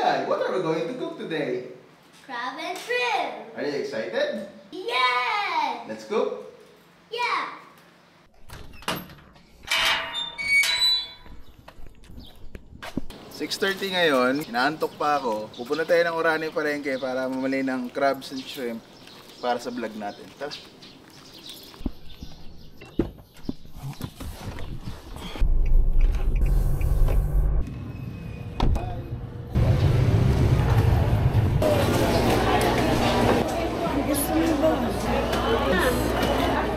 Sky, what are we going to cook today? Crab and shrimp. Are you excited? Yes. Let's cook. Yeah. "6:30 ngayon, inaantok pa ako. Pupunta tayo ng Orani Palengke para mamali ng crabs and shrimp para sa vlog natin. Tara.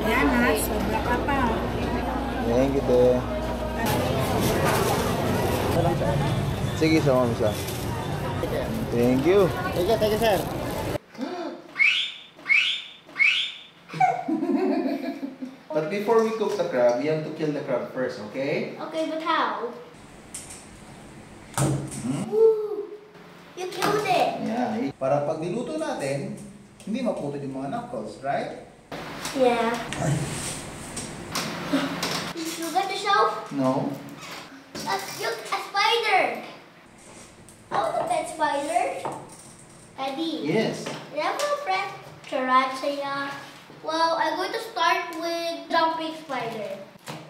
Yan ha, sobra ka pa. Thank you, te. Sige, sama mo siya. Thank you. Thank you, sir. But before we cook the crab, we have to kill the crab first, okay? Okay, but how? Hmm? Woo. You killed it. Yeah. Para pag niluto natin, hindi maputol yung mga knuckles, right? Yeah. You got the shelf? No. Look, a spider. I want a pet spider. Eddie. Yes. You have a pet tarantula. Well, I'm going to start with jumping spider.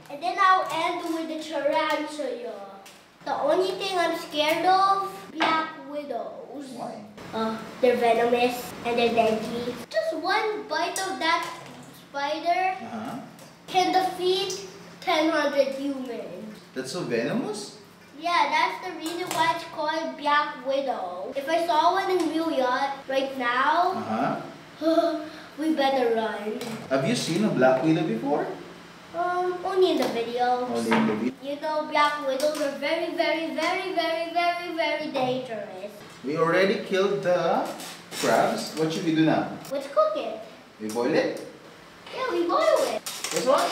And then I'll end with the tarantula. The only thing I'm scared of, black widows. Why? They're venomous and they're deadly. Just one bite of that spider can defeat 100 humans. That's so venomous? Yeah, that's the reason why it's called Black Widow. If I saw one in real yacht right now, we better run. Have you seen a black widow before? Only in the videos. Only in the video. You know, black widows are very, very, very, very, very, very dangerous. We already killed the crabs. What should we do now? Let's cook it. We boil it? Yeah, we boil it. This one?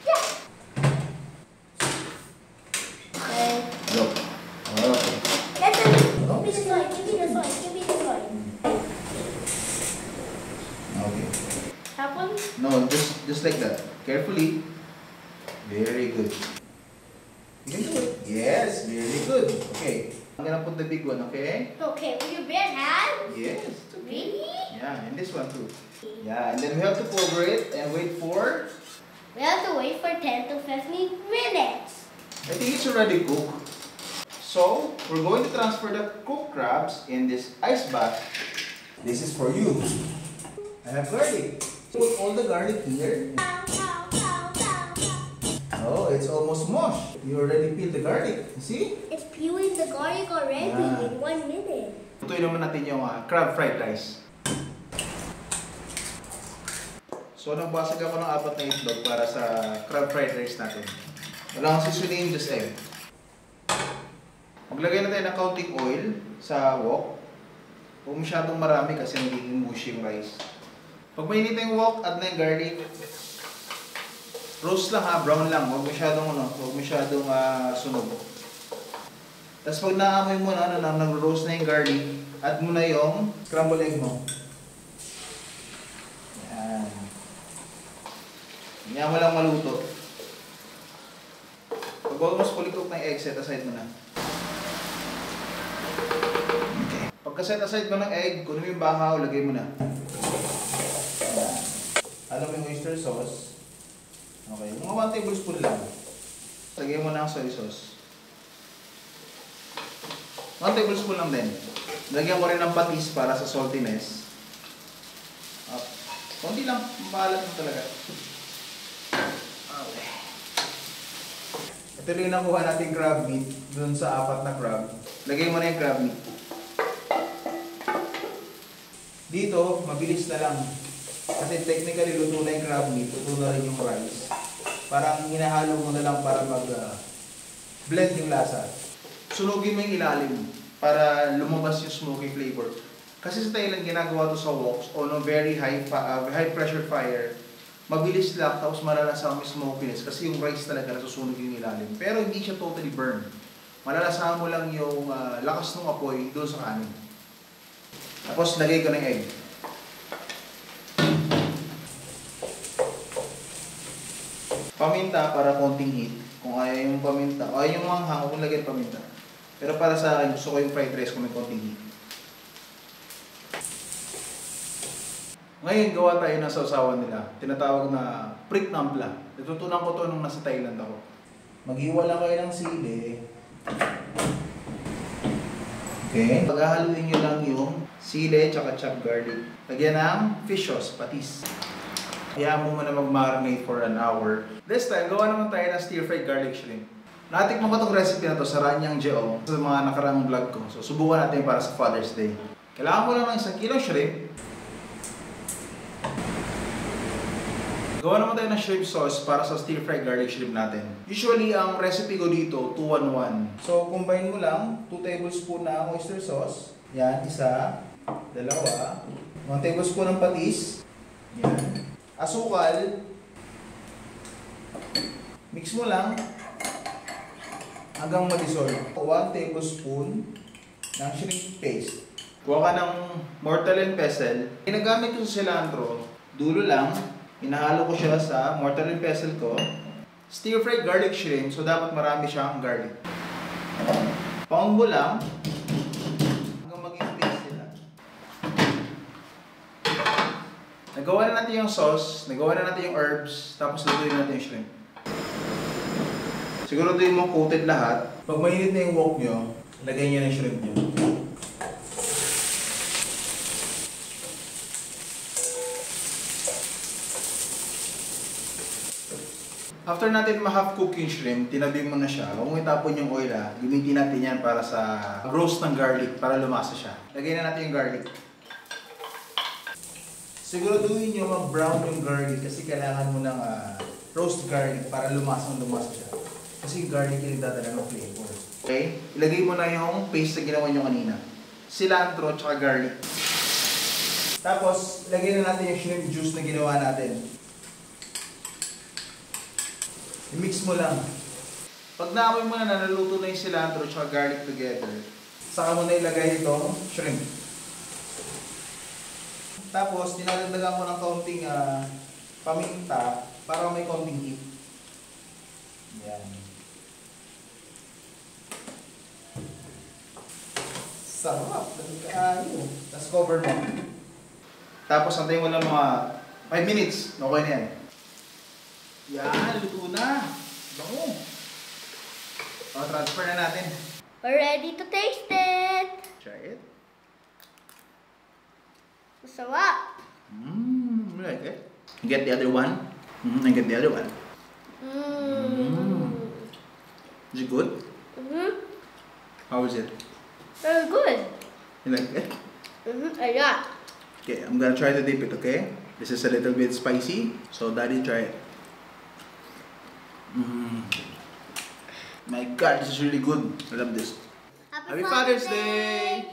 Yeah. Okay. Look. Okay. That's it. Give me this one. Give me this one. Give me this one. Okay. That one? No, just like that. Carefully. Very good. You can do it. Yes, very good. Okay. I'm gonna put the big one, okay? Okay, with your bare hands? Yes. It's okay. Really? Yeah, and this one too. Yeah, and then we have to cover it and wait for... We have to wait for 10 to 15 minutes. I think it's already cooked. So, we're going to transfer the cooked crabs in this ice bath. This is for you. I have garlic. Put all the garlic here. Oh, it's almost mush. You already peeled the garlic. You see? It's peeling the garlic already in 1 minute. Tutuin naman natin yung crab fried rice. So, nagbasag ako ng 4 na itlog para sa crab fried rice natin. Walang seasoning, just egg. Maglagay na tayo ng counting oil sa wok. Huwag masyadong marami kasi nagiging mushy yung rice. Pag mainit na yung wok at na yung garlic, roast lang ha, brown lang. Huwag masyadong sunog. Tapos pag naamoy mo na, nag-roast na yung garlic, add mo na yung scrambled egg mo. Yan. Hinyan mo lang maluto. Pag almost fully cooked na yung egg, set aside mo na. Okay. Pagka set aside mo ng egg, kunin mo yung bahaw, lagay mo na. Alam mo yung oyster sauce. Okay, mga 1 tablespoon lang. Lagay mo na ang soy sauce. 1 tablespoon lang din. Lagyan ko rin ng patis para sa saltiness. Konti lang, maalat mo talaga. Okay. Ito rin nakuha natin crab meat dun sa 4 na crab. Lagay mo na yung crab meat. Dito, mabilis na lang. Kasi technically, luto na yung crab meat, luto na rin yung rice. Parang hinahalo mo na lang para mag-blend yung lasa. Sunugin mo yung ilalim para lumabas yung smoky flavor. Kasi sa Thailand, ginagawa to sa woks o no very high pressure fire. Mabilis lang, tapos malalasahan mo yung smokiness kasi yung rice talaga nasusunog yung ilalim. Pero hindi siya totally burn. Malalasahan mo lang yung lakas ng apoy doon sa kanin. Tapos lagay ko ng egg. Paminta para konting heat. Kung ayaw yung paminta, o ayaw yung manghang, huwag mong lagyan paminta. Pero para sa akin, gusto ko yung fried rice kung may konting heat. Ngayon, gawa tayo ng sausawan nila. Tinatawag na prik nampla. Natutunan ko to nung nasa Thailand ako. Mag-iwa lang kayo ng sili. Okay. Paghahaluin nyo lang yung sili tsaka chopped garlic. Lagyan ng fish sauce, patis. Hayaan mo muna mag-marinate for an hour. This time, gawa naman tayo ng stir-fried garlic shrimp. Natikman ko itong recipe na to sa Ranyang Jeong sa mga nakarang vlog ko. So, subukan natin para sa Father's Day. Kailangan mo lang ng 1 kilong shrimp. Gawa naman tayo ng shrimp sauce para sa stir-fried garlic shrimp natin. Usually, ang recipe ko dito, 2-1-1. So, combine mo lang 2 tablespoon na oyster sauce. Yan, 1, 2. 1 tablespoon ng patis. Yan. Asukal. Mix mo lang hanggang ma-dissolve. 1 tablespoon ng shrimp paste. Kuha ka ng mortal and pestle. Ginagamit ko sa cilantro, dulo lang. Hinahalo ko siya sa mortar and pestle ko. Stir-fried garlic shrimp, so dapat marami siyang garlic. Pound mo lang hanggang maging paste sila. Nagawa na natin yung sauce, nagawa na natin yung herbs, tapos lutuin natin yung shrimp. Siguraduhin mo coated lahat. Pag mainit na yung wok nyo, lagay nyo na yung shrimp nyo. After natin ma-half cook yung shrimp, tinabi mo na siya. Huwag mo itapon yung oil gamitin natin yan para sa roast ng garlic, para lumasa siya. Lagay na natin yung garlic. Siguraduhin nyo mag-brown yung garlic kasi kailangan mo ng roast garlic para lumasa siya. Kasi yung garlic yung nagdadala ng flavor. Okay? Ilagay mo na yung paste na ginawa nyo kanina. Cilantro at garlic. Tapos, lagay na natin yung shrimp juice na ginawa natin. I-mix mo lang. Pag naamoy mo na naluto na yung cilantro at garlic together, saka mo na ilagay itong shrimp. Tapos, dinadagdagan mo ng kaunting paminta para may kaunting heat. Yan. Sarap. Dami. Tapos cover mo. Tapos, antayin mo lang mga 5 minutes. Okay na yan. Yan, luto na. Bango. O, transfer na natin. We're ready to taste it. Try it. Masarap. You like it? Get the other one. And get the other one. Is it good? How is it? Very good. You like it? I got. Okay, I'm gonna try to dip it, okay? This is a little bit spicy, so Daddy, try it. My God, this is really good. I love this. Happy Happy Father's Day!